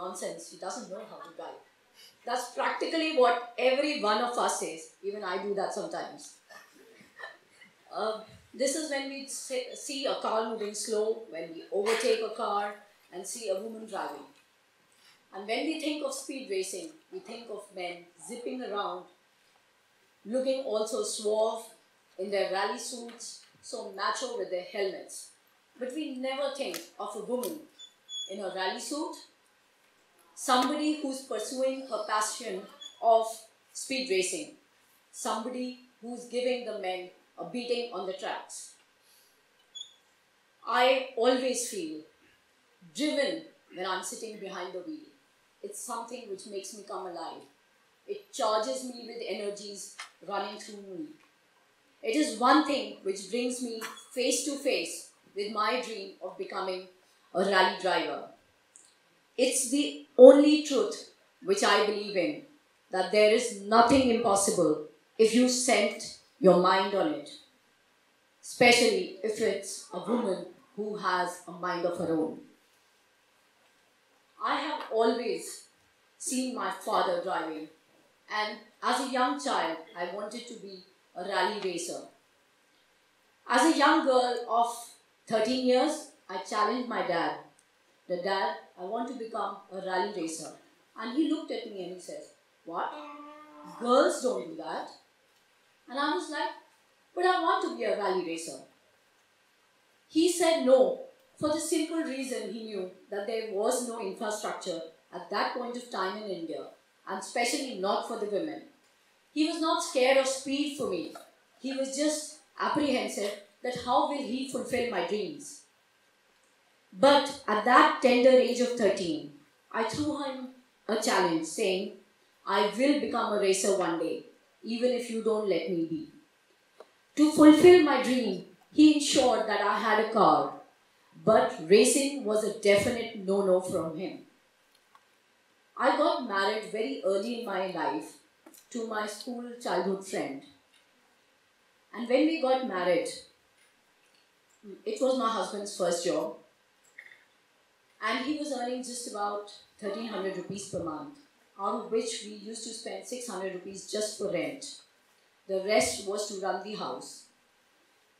nonsense. He doesn't know how to drive. That's practically what every one of us says. Even I do that sometimes. This is when we see a car moving slow, when we overtake a car and see a woman driving. And when we think of speed racing, we think of men zipping around, looking also suave in their rally suits, so macho with their helmets. But we never think of a woman in a rally suit, somebody who's pursuing her passion of speed racing, somebody who's giving the men a beating on the tracks. I always feel driven when I'm sitting behind the wheel. It's something which makes me come alive. It charges me with energies running through me. It is one thing which brings me face to face with my dream of becoming a rally driver. It's the only truth which I believe in, that there is nothing impossible if you set your mind on it, especially if it's a woman who has a mind of her own. I have always seen my father driving, and as a young child, I wanted to be a rally racer. As a young girl of 13 years, I challenged my dad. Dad, I want to become a rally racer. And he looked at me and he says, what? Girls don't do that. And I was like, but I want to be a rally racer. He said no, for the simple reason he knew that there was no infrastructure at that point of time in India, and especially not for the women. He was not scared of speed for me. He was just apprehensive that how will he fulfill my dreams. But at that tender age of 13, I threw him a challenge saying, I will become a racer one day, even if you don't let me be. To fulfill my dream, he ensured that I had a car, but racing was a definite no-no from him. I got married very early in my life to my school childhood friend. And when we got married, it was my husband's first job. And he was earning just about 1,300 rupees per month, out of which we used to spend 600 rupees just for rent. The rest was to run the house.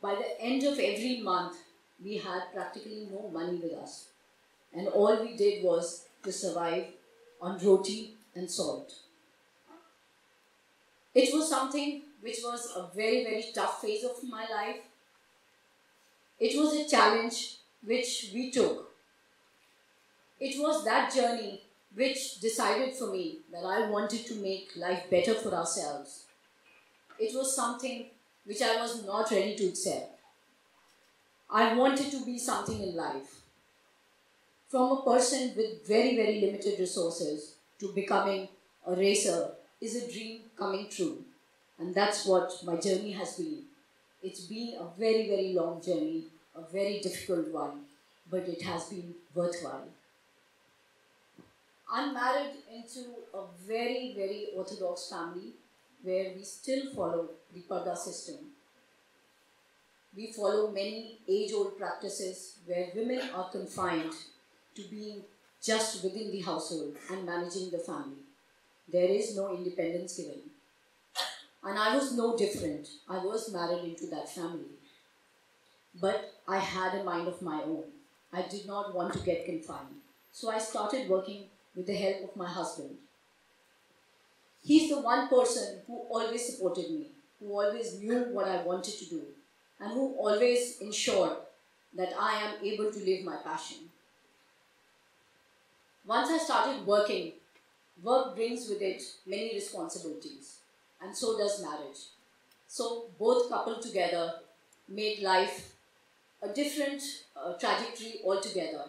By the end of every month, we had practically no money with us. And all we did was to survive on roti and salt. It was something which was a very, very tough phase of my life. It was a challenge which we took. It was that journey which decided for me that I wanted to make life better for ourselves. It was something which I was not ready to accept. I wanted to be something in life. From a person with very, very limited resources to becoming a racer is a dream coming true. And that's what my journey has been. It's been a very, very long journey, a very difficult one, but it has been worthwhile. I'm married into a very, very orthodox family where we still follow the Parda system. We follow many age-old practices where women are confined to being just within the household and managing the family. There is no independence given. And I was no different. I was married into that family. But I had a mind of my own. I did not want to get confined. So I started working with the help of my husband. He's the one person who always supported me, who always knew what I wanted to do, and who always ensured that I am able to live my passion. Once I started working, work brings with it many responsibilities, and so does marriage. So both coupled together made life a different trajectory altogether.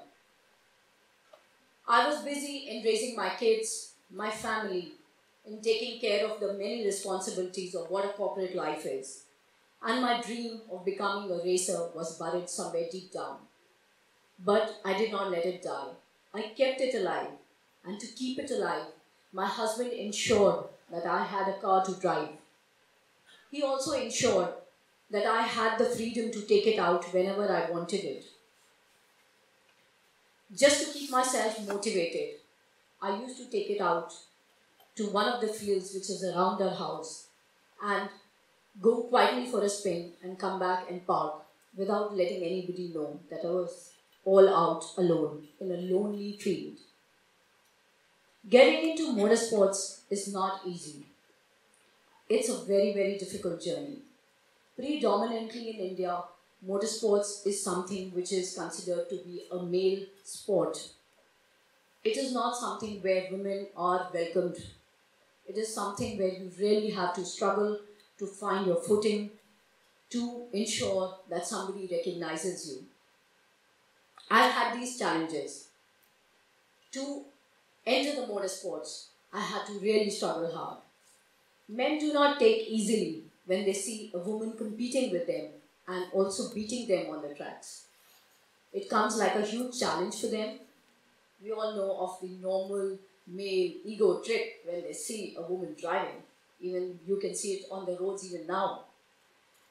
I was busy in raising my kids, my family, in taking care of the many responsibilities of what a corporate life is. And my dream of becoming a racer was buried somewhere deep down. But I did not let it die. I kept it alive. And to keep it alive, my husband ensured that I had a car to drive. He also ensured that I had the freedom to take it out whenever I wanted it. Just to keep myself motivated, I used to take it out to one of the fields which is around our house and go quietly for a spin and come back and park without letting anybody know that I was all out alone in a lonely field. Getting into motorsports is not easy. It's a very, very difficult journey. Predominantly in India, motorsports is something which is considered to be a male sport. It is not something where women are welcomed. It is something where you really have to struggle to find your footing, to ensure that somebody recognizes you. I've had these challenges. To enter the motorsports, I had to really struggle hard. Men do not take easily when they see a woman competing with them and also beating them on the tracks. It comes like a huge challenge for them. We all know of the normal male ego trip when they see a woman driving. Even you can see it on the roads even now.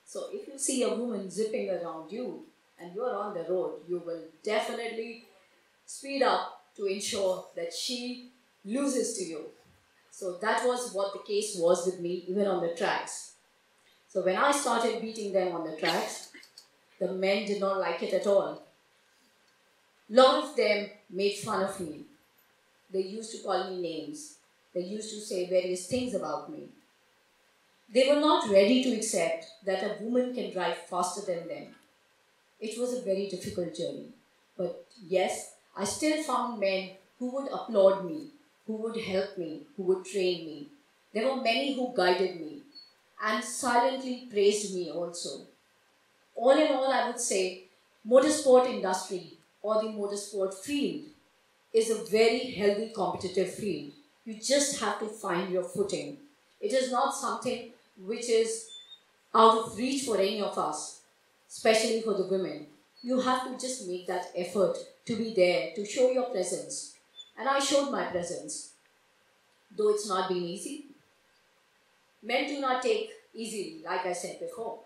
So if you see a woman zipping around you and you're on the road, you will definitely speed up to ensure that she loses to you. So that was what the case was with me, even on the tracks. So when I started beating them on the tracks, the men did not like it at all. A lot of them made fun of me. They used to call me names. They used to say various things about me. They were not ready to accept that a woman can drive faster than them. It was a very difficult journey. But yes, I still found men who would applaud me, who would help me, who would train me. There were many who guided me and silently praised me also. All in all, I would say, motorsport industry or the motorsport field is a very healthy competitive field. You just have to find your footing. It is not something which is out of reach for any of us, especially for the women. You have to just make that effort to be there, to show your presence. And I showed my presence, though it's not been easy. Men do not take easily, like I said before.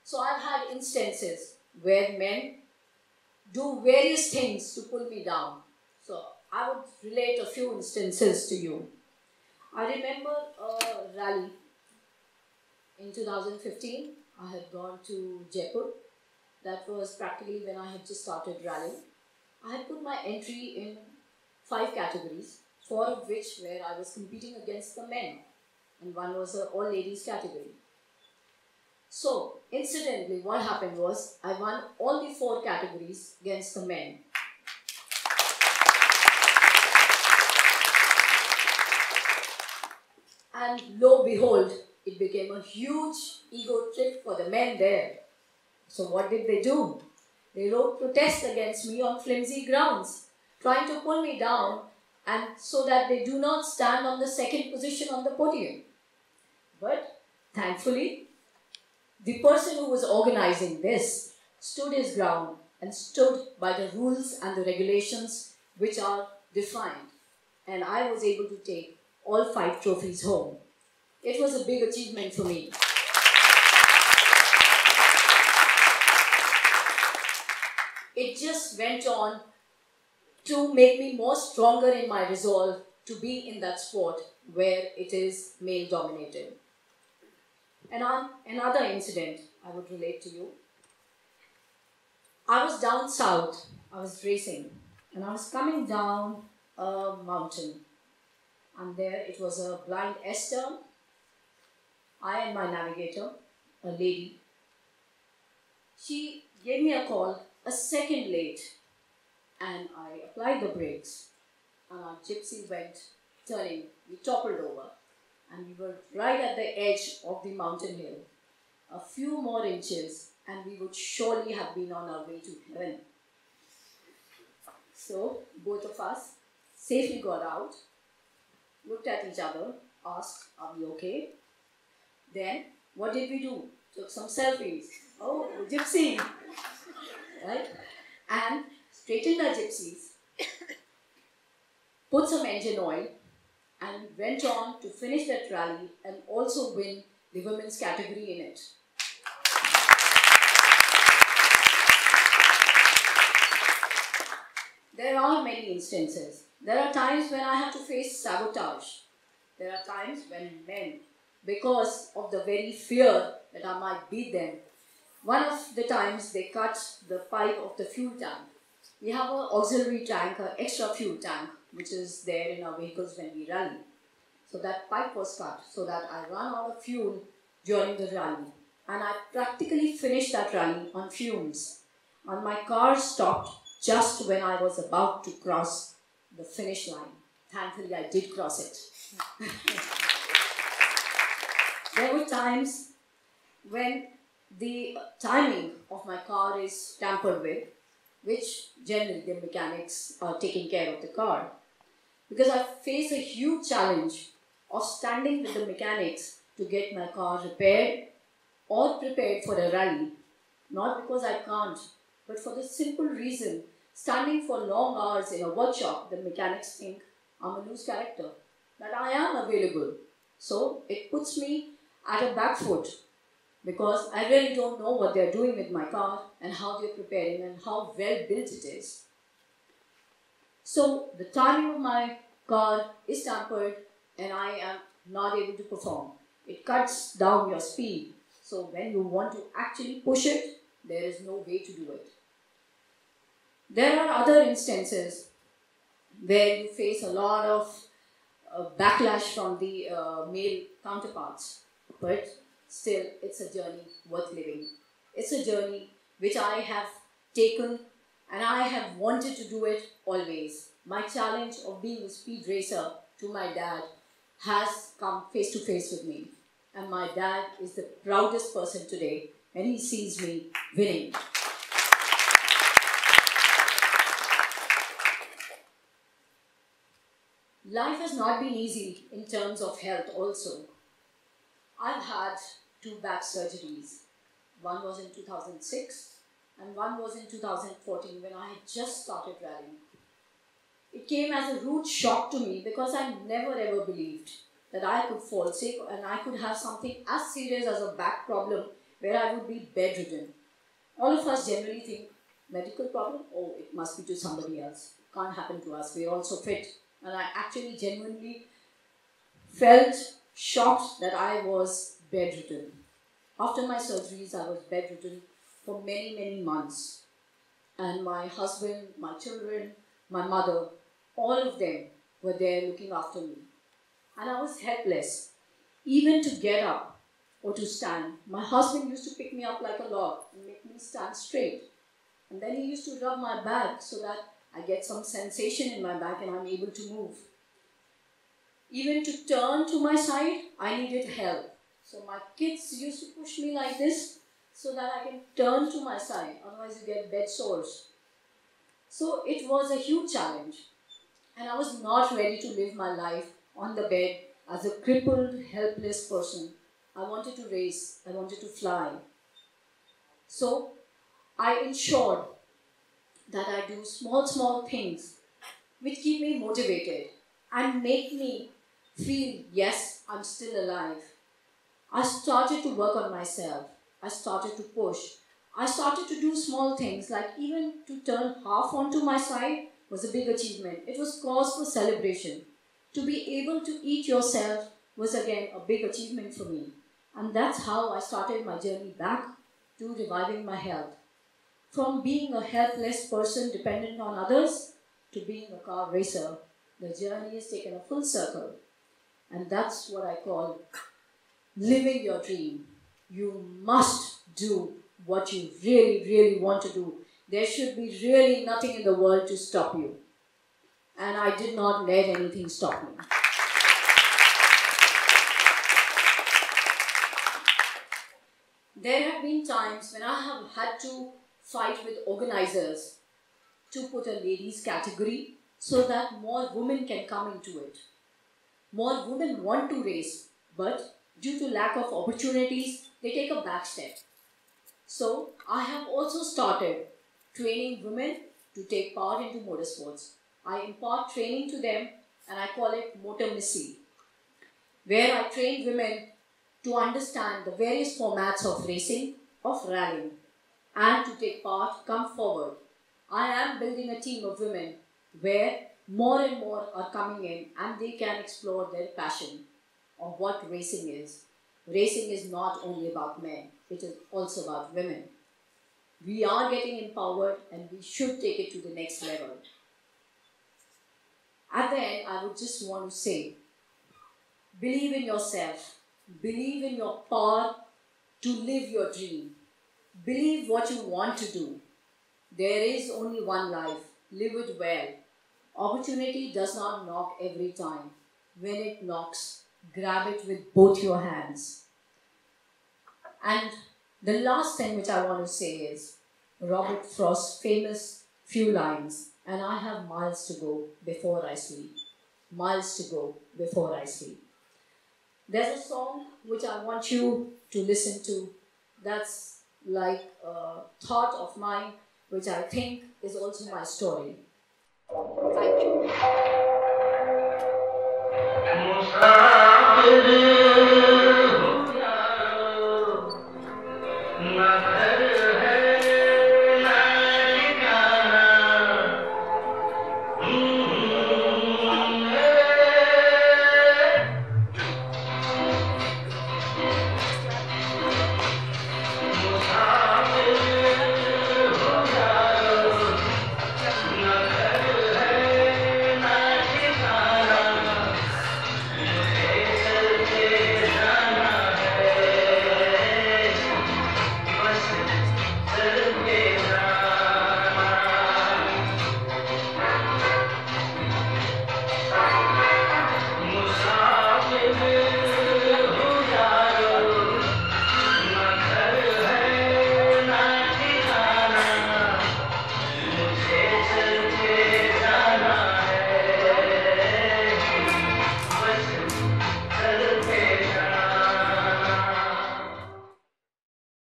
So I've had instances where men do various things to pull me down. So I would relate a few instances to you. I remember a rally in 2015. I had gone to Jaipur. That was practically when I had just started rallying. I had put my entry in 5 categories, 4 of which where I was competing against the men, and one was an all-ladies category. So, incidentally, what happened was I won all the 4 categories against the men. And lo and behold, it became a huge ego trip for the men there. So what did they do? They wrote protests against me on flimsy grounds, trying to pull me down and so that they do not stand on the 2nd position on the podium. But thankfully, the person who was organizing this stood his ground and stood by the rules and the regulations which are defined. And I was able to take all 5 trophies home. It was a big achievement for me. It just went on to make me more stronger in my resolve to be in that sport where it is male dominated. And on another incident I would relate to you. I was down south, I was racing, and I was coming down a mountain. And there it was a blind S-turn. I and my navigator, a lady, she gave me a call a second late, and I applied the brakes, and our gypsy went turning. We toppled over, and we were right at the edge of the mountain hill. A few more inches, and we would surely have been on our way to heaven. So, both of us safely got out, looked at each other, asked, "Are we okay?" Then, what did we do? Took some selfies. Oh, gypsy! Right? And straightened our gypsies, put some engine oil, and went on to finish that rally and also win the women's category in it. There are many instances. There are times when I have to face sabotage. There are times when men, because of the very fear that I might beat them, one of the times they cut the pipe of the fuel tank. We have an auxiliary tank, an extra fuel tank, which is there in our vehicles when we rally. So that pipe was cut so that I run out of fuel during the rally. And I practically finished that rally on fumes. And my car stopped just when I was about to cross the finish line. Thankfully, I did cross it. There were times when the timing of my car is tampered with, which generally the mechanics are taking care of the car. Because I face a huge challenge of standing with the mechanics to get my car repaired or prepared for a rally. Not because I can't, but for the simple reason, standing for long hours in a workshop, the mechanics think I'm a loose character, that I am available. So it puts me at a back foot because I really don't know what they're doing with my car and how they're preparing and how well built it is. So the timing of my car is tampered and I am not able to perform. It cuts down your speed. So when you want to actually push it, there is no way to do it. There are other instances where you face a lot of backlash from the male counterparts, but still it's a journey worth living. It's a journey which I have taken and I have wanted to do it always. My challenge of being a speed racer to my dad has come face to face with me. And my dad is the proudest person today when he sees me winning. Life has not been easy in terms of health also. I've had 2 back surgeries. One was in 2006 and one was in 2014 when I had just started rallying. It came as a rude shock to me because I never ever believed that I could fall sick and I could have something as serious as a back problem where I would be bedridden. All of us generally think, medical problem? Oh, it must be to somebody else. Can't happen to us. We're also fit. And I actually genuinely felt shocked that I was bedridden. After my surgeries, I was bedridden for many, many months. And my husband, my children, my mother, all of them were there looking after me. And I was helpless, even to get up or to stand. My husband used to pick me up like a log and make me stand straight. And then he used to rub my back so that I get some sensation in my back and I'm able to move. Even to turn to my side, I needed help. So my kids used to push me like this so that I can turn to my side, otherwise you get bed sores. So it was a huge challenge. And I was not ready to live my life on the bed as a crippled, helpless person. I wanted to race, I wanted to fly. So I ensured that I do small things which keep me motivated and make me feel, yes, I'm still alive. I started to work on myself. I started to push. I started to do small things like even to turn half onto my side was a big achievement. It was cause for celebration. To be able to eat yourself was again a big achievement for me. And that's how I started my journey back to reviving my health. From being a helpless person dependent on others to being a car racer, the journey has taken a full circle. And that's what I call living your dream. You must do what you really, really want to do. There should be really nothing in the world to stop you. And I did not let anything stop me. There have been times when I have had to fight with organizers to put a ladies category so that more women can come into it. More women want to race, but due to lack of opportunities, they take a back step. So I have also started training women to take part into motorsports. I impart training to them and I call it Motor Missy, where I train women to understand the various formats of racing, of rallying, and to take part, come forward. I am building a team of women where more and more are coming in and they can explore their passion of what racing is. Racing is not only about men, it is also about women. We are getting empowered and we should take it to the next level. At the end, I would just want to say, believe in yourself. Believe in your power to live your dream. Believe what you want to do. There is only one life. Live it well. Opportunity does not knock every time. When it knocks, grab it with both your hands. And the last thing which I want to say is Robert Frost's famous few lines, and I have miles to go before I sleep. Miles to go before I sleep. There's a song which I want you to listen to that's like a thought of mine, which I think is also my story. Thank you.